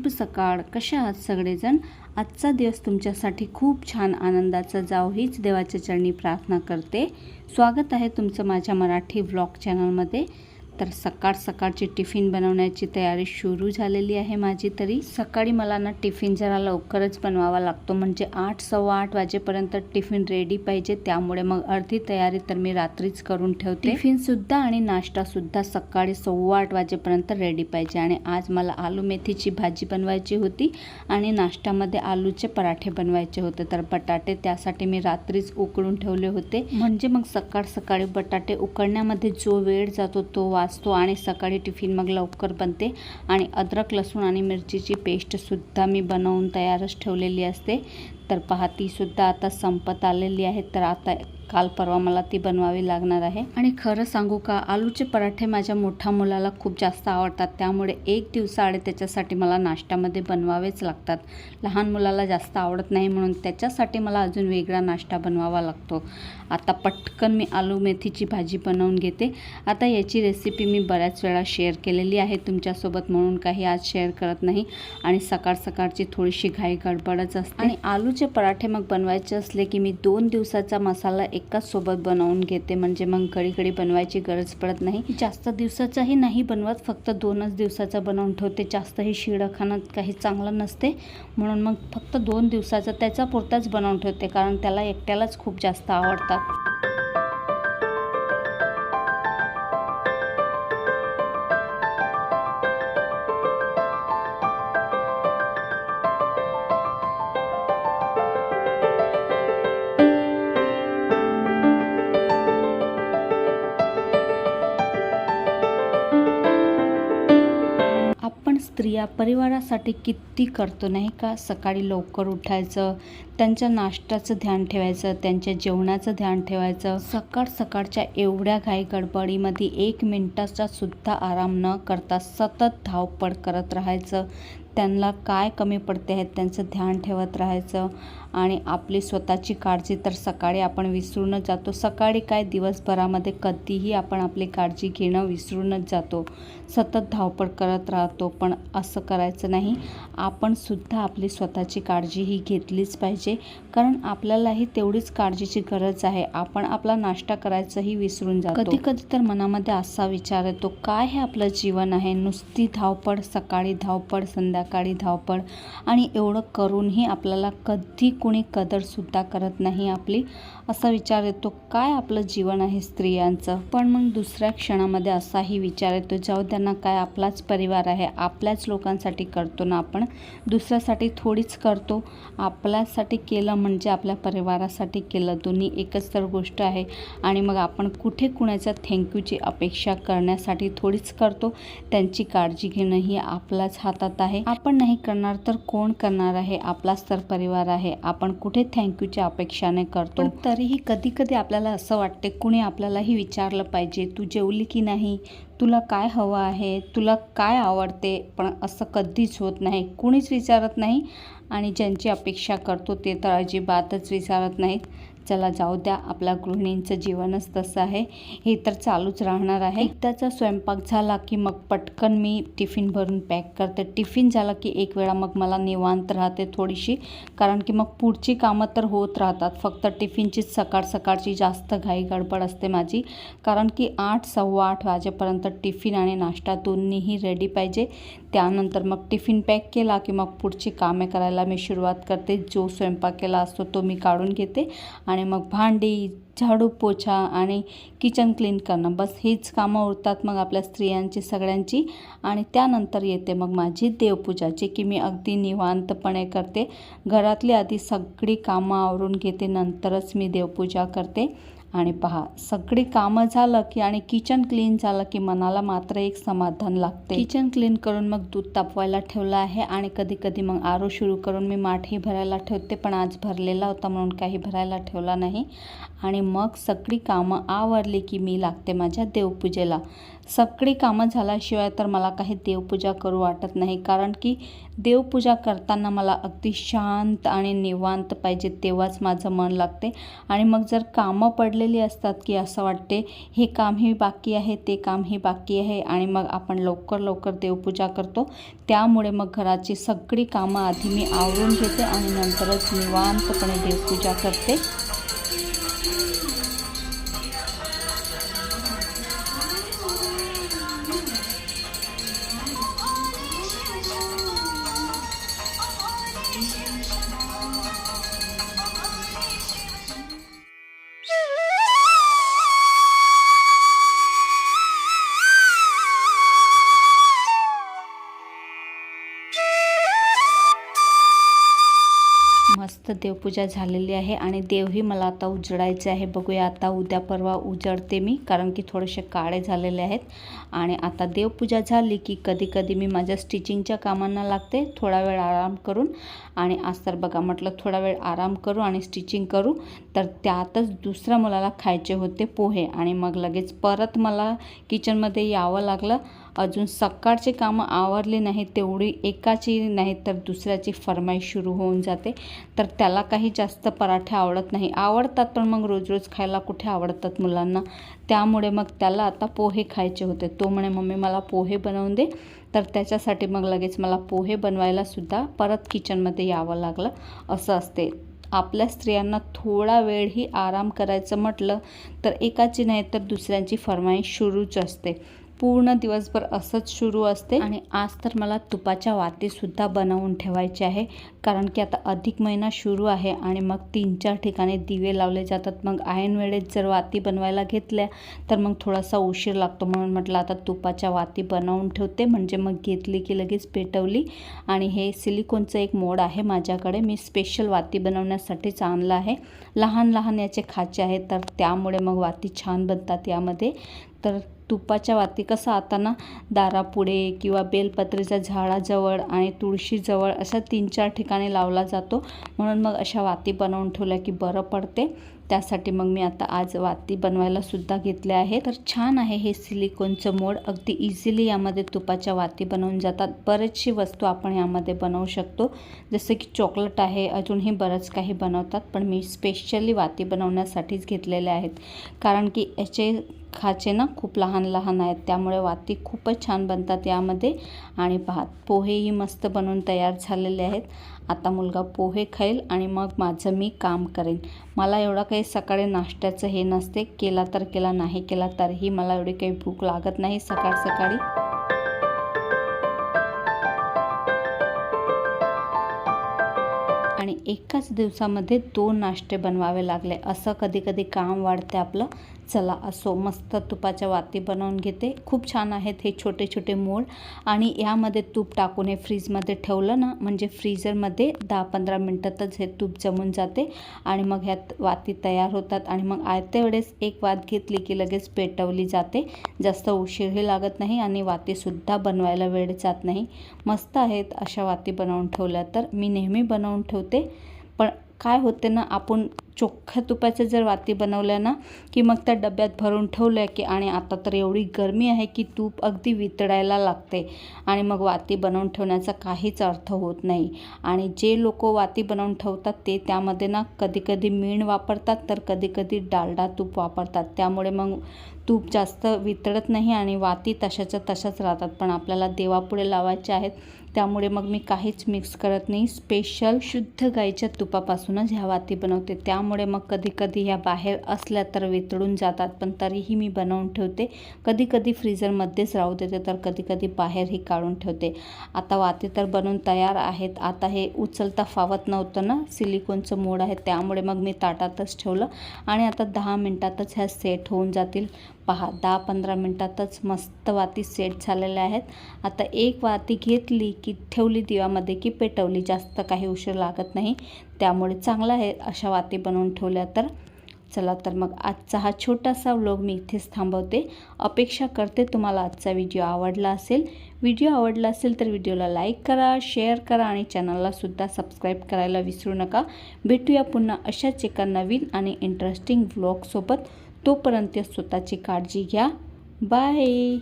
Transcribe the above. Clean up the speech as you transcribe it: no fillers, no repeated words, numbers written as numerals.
शुभ सकाळ. कशा आहात सगळेजण? आजचा दिवस तुमच्यासाठी खूप छान आनंदाचा जावो हीच देवाच्या चरणी प्रार्थना करते. स्वागत आहे तुमचं माझ्या मराठी व्लॉग चॅनलमध्ये. तर सकाळची टिफिन बनवण्याची तयारी सुरू झालेली आहे माझी. तरी सकाळी मला ना टिफिन जरा लवकरच बनवावा लागतो, म्हणजे 8 सव्वा 8 वाजेपर्यंत टिफिन रेडी पाहिजे. त्यामुळे मग अर्धी तयारी तर मी रात्रीच करून ठेवते. टिफिनसुद्धा आणि नाश्तासुद्धा सकाळी 8:15 वाजेपर्यंत रेडी पाहिजे. आणि आज मला आलू मेथीची भाजी बनवायची होती आणि नाश्त्यामध्ये आलूचे पराठे बनवायचे होते. तर बटाटे त्यासाठी मी रात्रीच उकळून ठेवले होते, म्हणजे मग सकाळी बटाटे उकळण्यामध्ये जो वेळ जातो तो वाचतो आणि सकाळी टिफिन मग लवकर बनते. आणि अद्रक लसूण आणि मिरचीची पेस्टसुद्धा मी बनवून तयारच ठेवलेली असते. तर पहा तीसुद्धा आता संपत आलेली आहे. तर आता काल परवा मला ती बनवावी लागणार आहे. आणि खरं सांगू का, आलूचे पराठे माझ्या मोठ्या मुलाला खूप जास्त आवडतात. त्यामुळे एक दिवसाआड त्याच्यासाठी मला नाश्त्यामध्ये बनवावेच लागतात. लहान मुलाला जास्त आवडत नाही म्हणून त्याच्यासाठी मला अजून वेगळा नाश्ता बनवावा लागतो. आता पटकन मी आलू मेथीची भाजी बनवून घेते. आता याची रेसिपी मी बऱ्याच वेळा शेअर केलेली आहे तुमच्यासोबत, म्हणून काही आज शेअर करत नाही. आणि सकाळची थोडीशी घाई गडबडच असते. आणि आलूचे पराठे मग बनवायचे असले की मी 2 दिवसाचा मसाला एकाच सोबत बनवून घेते, म्हणजे मग घडी बनवायची गरज पडत नाही. जास्त दिवसाचाही नाही बनवत, फक्त 2च दिवसाचा बनवून ठेवते. जास्तही शिळं खाणं काही चांगलं नसते, म्हणून मग फक्त 2 दिवसाचा त्याचा पुरताच बनवून ठेवते, कारण त्याला एकट्यालाच खूप जास्त आवडतात. आपण स्त्रिया परिवारासाठी किती करतो नाही का? सकाळी लवकर उठायचं, त्यांच्या नाश्त्याचं ध्यान ठेवायचं, त्यांच्या जेवणाचं ध्यान ठेवायचं. सकाळच्या एवढ्या घाई गडबडीमध्ये 1 मिनिटाचा सुद्धा आराम न करता सतत धावपळ करत राहायचं. त्यांना काय कमी पडते आहे त्यांचं ध्यान ठेवत राहायचं. आणि आपली स्वतःची काळजी तर सकाळी आपण विसरूनच जातो. सकाळी काय दिवसभरामध्ये कधीही आपण आपली काळजी घेणं विसरूनच जातो. सतत धावपळ करत राहतो, पण असं करायचं नाही. आपण सुद्धा आपली स्वतःची काळजी ही घेतलीच पाहिजे, कारण आपल्यालाही तेवढीच काळजीची गरज आहे. आपण आपला नाश्ता करायचंही विसरून जातो. कधी तर मनामध्ये असा विचार येतो, काय हे आपलं जीवन आहे, नुसती धावपळ, सकाळी धावपळ, संध्याकाळी धावपळ, आणि एवढं करूनही आपल्याला कधी कुणी कदरसुद्धा करत नाही आपली. असा विचार येतो, काय आपलं जीवन आहे स्त्रियांचं. पण मग दुसऱ्या क्षणामध्ये असाही विचार येतो, जाऊ त्यांना काय, आपलाच परिवार आहे, आपल्याच लोकांसाठी करतो ना आपण, दुसऱ्यासाठी थोडीच करतो. आपल्यासाठी केलं म्हणजे आपल्या परिवारासाठी केलं, दोन्ही एकच तर गोष्ट आहे. आणि मग आपण कुठे कुणाच्या थँक्यूची अपेक्षा करण्यासाठी थोडीच करतो. त्यांची काळजी घेणं ही आपल्याच हातात आहे. आपण नाही करणार तर कोण करणार आहे? आपलाच तर परिवार आहे. आपण कुठे थँक्यूच्या अपेक्षाने करतो. पण तरीही कधी आपल्याला असं वाटते, कुणी आपल्यालाही विचारलं पाहिजे, तू जेवली की नाही, तुला काय हवं आहे, तुला काय आवडते. पण असं कधीच होत नाही, कुणीच विचारत नाही. आणि ज्यांची अपेक्षा करतो ते तर अजिबातच विचारत नाहीत. चला जाऊ द्या, आपल्या गृहिणींचं जीवनच तसं आहे, हे तर चालूच राहणार आहे. एकदाचा स्वयंपाक झाला की मग पटकन मी टिफिन भरून पॅक करते. टिफिन झाला की एक वेळा मग मला निवांत राहते थोडीशी, कारण की मग पुढची कामं तर होत राहतात. फक्त टिफिनचीच सकाळची जास्त घाई गडबड असते माझी, कारण की 8 सव्वा 8 वाजेपर्यंत टिफिन आणि नाश्ता दोन्हीही रेडी पाहिजे. त्यानंतर मग टिफिन पॅक केला की मग पुढची कामे करायला मी सुरुवात करते. जो स्वयंपाक केला असतो तो मी काढून घेते आणि मग भांडी, झाडू, पोछा आणि किचन क्लीन करणं, बस हीच कामं उरतात मग आपल्या स्त्रियांची सगळ्यांची. आणि त्यानंतर येते मग माझी देवपूजा, जी की मी अगदी निवांतपणे करते. घरातली आधी सगळी कामं आवरून घेते, नंतरच मी देवपूजा करते. आणि पहा, सगळी कामं झालं की आणि किचन क्लीन झालं की मनाला मात्र एक समाधान लागते. किचन क्लीन करून मग दूध तापवायला ठेवलं आहे. आणि कधी मग आरो सुरू करून मी माठही भरायला ठेवते, पण आज भरलेला होता म्हणून काही भरायला ठेवला नाही. आणि मग सगळी कामं आवरली की मी लागते माझ्या देवपूजेला. सगळी कामं झाल्याशिवाय तर मला काही देवपूजा करू वाटत नाही, कारण की देवपूजा करताना मला अगदी शांत आणि निवांत पाहिजे, तेव्हाच माझं मन लागते. आणि मग जर कामं पडलेली असतात की असं वाटते हे कामही बाकी आहे, ते कामही बाकी आहे, आणि मग आपण लवकर लवकर देवपूजा करतो. त्यामुळे मग घराची सगळी कामं आधी मी आवरून घेते आणि नंतरच निवांतपणे देवपूजा करते. मस्त देवपूजा झालेली आहे आणि देवही मला आता उजडायचे आहे. बघूया आता उद्या परवा उजडते मी, कारण की थोडेसे काळे झालेले आहेत. आणि आता देवपूजा झाली की कधी कधी मी माझ्या स्टिचिंगच्या कामांना लागते थोडा वेळ आराम करून. आणि आज तर बघा म्हटलं थोडा वेळ आराम करू आणि स्टिचिंग करू, तर त्यातच दुसऱ्या मुलाला खायचे होते पोहे, आणि मग लगेच परत मला किचनमध्ये यावं लागलं. अजून सकाळची कामं आवरली नाही तेवढी एकाची नाही तर दुसऱ्याची फरमाईश सुरू होऊन जाते. तर त्याला काही जास्त पराठे आवडत नाही, आवडतात पण मग रोज रोज खायला कुठे आवडतात मुलांना. त्यामुळे मग त्याला आता पोहे खायचे होते. तो म्हणे मम्मी मला पोहे बनवून दे, तर त्याच्यासाठी मग लगेच मला पोहे बनवायला सुद्धा परत किचनमध्ये यावं लागलं. असं असते आपल्या स्त्रियांना, थोडा वेळही आराम करायचं म्हटलं तर एकाची नाही तर दुसऱ्यांची फरमाईश सुरूच असते. पूर्ण दिवसभर असंच सुरू असते. आणि आज तर मला तुपाच्या वातीसुद्धा बनवून ठेवायचे आहे, कारण की आता अधिक महिना सुरू आहे आणि मग 3-4 ठिकाणी दिवे लावले जातात. मग ऐन वेळेत जर वाती बनवायला घेतल्या तर मग थोडासा उशीर लागतो, म्हणून म्हटलं आता तुपाच्या वाती बनवून ठेवते, म्हणजे मग घेतली की लगेच पेटवली. आणि हे सिलिकॉनचं एक मोड आहे माझ्याकडे, मी स्पेशल वाती बनवण्यासाठीच आणलं आहे. लहान लहान याचे खाचे आहेत, तर त्यामुळे मग वाती छान बनतात यामध्ये. तर तुपाच्या वाती कसं आता ना दारापुढे किंवा बेलपत्रीच्या झाडाजवळ आणि तुळशीजवळ अशा 3-4 ठिकाणी लावला जातो, म्हणून मग अशा वाती बनवून ठेवल्या की बरं पडते. त्यासाठी मग मी आता आज वाती बनवायला सुद्धा घेतले आहे. तर छान आहे हे सिलिकॉनचं मोड, अगदी इझिली यामध्ये तुपाच्या वाती बनवून जातात. बरेचशी वस्तू आपण यामध्ये बनवू शकतो, जसं की चॉकलेट आहे, अजूनही बरंच काही बनवतात, पण मी स्पेशली वाती बनवण्यासाठीच घेतलेले आहेत, कारण की याचे खाचे ना खूप लहान लहान आहेत, त्यामुळे वाती खूपच छान बनतात यामध्ये. आणि भात पोहेही मस्त बनवून तयार झालेले आहेत. आता मुलगा पोहे खाईल आणि मग माझं मी काम करेन. मला एवढं काही सकाळी नाश्त्याचं हे नसते, केला तर केला, नाही केला तरीही मला एवढी काही भूक लागत नाही सकाळ सकाळी. आणि एकाच दिवसामध्ये 2 नाश्ते बनवावे लागले, असं कधी कधी काम वाढते आपलं. चला असो, मस्त तुपाच्या वाती बनवून घेते. खूप छान आहेत हे छोटे छोटे मोड. आणि यामध्ये तूप टाकून हे फ्रीजमध्ये ठेवलं ना, म्हणजे फ्रीजरमध्ये 10-15 मिनटातच हे तूप जमून जाते आणि मग ह्यात वाती तयार होतात. आणि मग आयत्या वेळेस एक वात घेतली की लगेच पेटवली जाते, जास्त उशीरही लागत नाही आणि वातीसुद्धा बनवायला वेळ जात नाही. मस्त आहेत अशा वाती बनवून ठेवल्या तर. मी नेहमी बनवून ठेवते, पण काय होते ना, आपण चोख्या तुपाच्या जर वाती बनवल्या ना की मग त्या डब्यात भरून ठेवल्या की, आणि आता तर एवढी गरमी आहे की तूप अगदी वितळायला लागते आणि मग वाती बनवून ठेवण्याचा काहीच अर्थ होत नाही. आणि जे लोक वाती बनवून ठेवतात ते त्यामध्ये ना कधी कधी मीण वापरतात, तर कधी कधी डालडा तूप वापरतात, त्यामुळे मग तूप जास्त वितळत नाही आणि वाती तशाच्या तशाच राहतात. पण आपल्याला देवापुढे लावायचे आहेत, त्यामुळे मग मी काहीच मिक्स करत नाही. स्पेशल शुद्ध गाईच्या तुपापासूनच ह्या वाती बनवते, त्यामुळे मग कधी कधी ह्या बाहेर असल्या तर वितळून जातात, पण तरीही मी बनवून ठेवते. कधी कधी फ्रीजरमध्येच राहू देते, तर कधी कधी बाहेरही काढून ठेवते. आता वाती तर बनवून तयार आहेत. आता हे उचलता फावत नव्हतं ना, सिलिकॉनचं मोड आहे, त्यामुळे मग मी ताटातच ठेवलं आणि आता 10 मिनटातच ह्या सेट होऊन जातील. पहा 10-15 मिनटातच मस्त वाती सेट झालेल्या आहेत. आता एक वाती घेतली की ठेवली दिव्यामध्ये की पेटवली, जास्त काही उशीर लागत नाही, त्यामुळे चांगलं आहे अशा वाती बनवून ठेवल्या तर. चला तर मग आजचा हा छोटासा व्लॉग मी इथेच थांबवते. अपेक्षा करते तुम्हाला आजचा व्हिडिओ आवडला असेल. व्हिडिओ आवडला असेल तर व्हिडिओला लाईक करा, शेअर करा आणि चॅनललासुद्धा सबस्क्राईब करायला विसरू नका. भेटूया पुन्हा अशाच एका नवीन आणि इंटरेस्टिंग व्लॉगसोबत. तोपर्यंत स्वतःची काळजी घ्या. बाय.